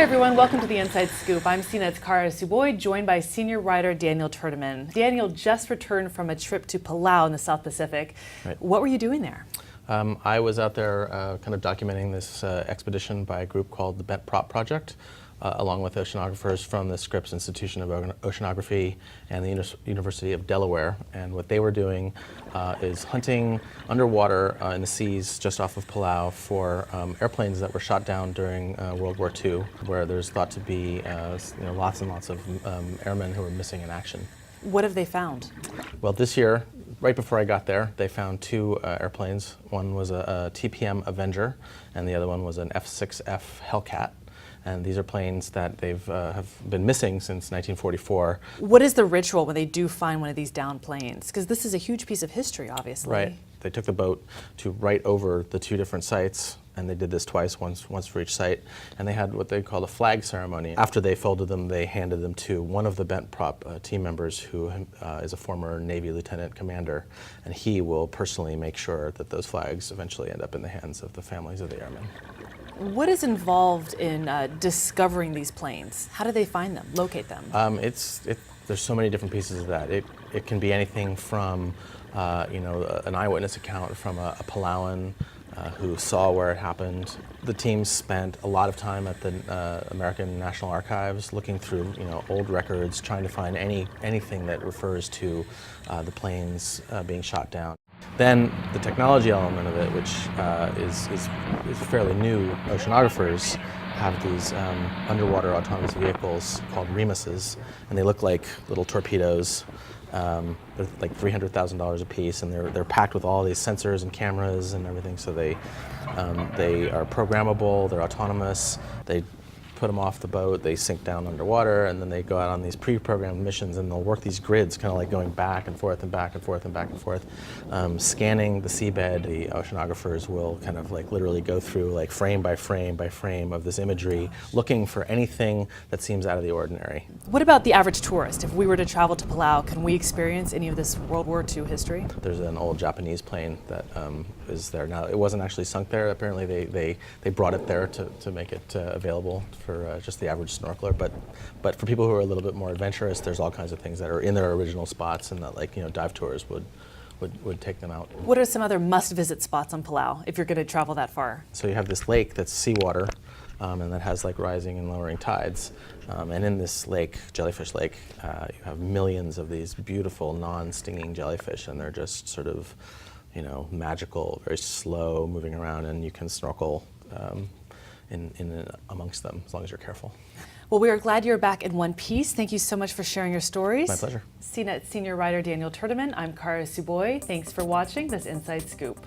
Hey everyone, welcome to the Inside Scoop. I'm CNET's Kara Suboy, joined by senior writer Daniel Turdeman. Daniel just returned from a trip to Palau in the South Pacific. Right. What were you doing there? I was out there kind of documenting this expedition by a group called the Bent Prop Project, along with oceanographers from the Scripps Institution of Oceanography and the University of Delaware. And what they were doing is hunting underwater in the seas just off of Palau for airplanes that were shot down during World War II, where there's thought to be lots and lots of airmen who were missing in action. What have they found? Well, this year, right before I got there, they found two airplanes. One was a TPM Avenger, and the other one was an F-6F Hellcat. And these are planes that they've have been missing since 1944. What is the ritual when they do find one of these downed planes? Because this is a huge piece of history, obviously. Right. They took the boat to right over the two different sites, and they did this twice, once for each site. And they had what they call a flag ceremony. After they folded them, they handed them to one of the Bent Prop team members, who is a former Navy lieutenant commander, and he will personally make sure that those flags eventually end up in the hands of the families of the airmen. What is involved in discovering these planes? How do they find them, locate them? There's so many different pieces of that. It can be anything from an eyewitness account from a Palauan who saw where it happened. The team spent a lot of time at the American National Archives looking through old records, trying to find anything that refers to the planes being shot down. Then the technology element of it, which is fairly new. Oceanographers have these underwater autonomous vehicles called Remuses, and they look like little torpedoes. They're like $300,000 a piece, and they're packed with all these sensors and cameras and everything. So they are programmable. They're autonomous. They put them off the boat, they sink down underwater, and then they go out on these pre-programmed missions, and they'll work these grids, kind of like going back and forth and back and forth and back and forth, scanning the seabed. The oceanographers will kind of like literally go through like frame by frame by frame of this imagery, looking for anything that seems out of the ordinary. What about the average tourist? If we were to travel to Palau, can we experience any of this World War II history? There's an old Japanese plane that is there now. It wasn't actually sunk there. Apparently they brought it there to make it available for just the average snorkeler, but for people who are a little bit more adventurous, there's all kinds of things that are in their original spots, and that dive tours would take them out. What are some other must-visit spots on Palau if you're going to travel that far? So you have this lake that's seawater, and that has like rising and lowering tides, and in this lake, Jellyfish Lake, you have millions of these beautiful non-stinging jellyfish, and they're just sort of magical, very slow moving around, and you can snorkel in amongst them, as long as you're careful. Well, we are glad you're back in one piece. Thank you so much for sharing your stories. My pleasure. CNET senior writer Daniel Turdeman. I'm Kara Suboy. Thanks for watching this Inside Scoop.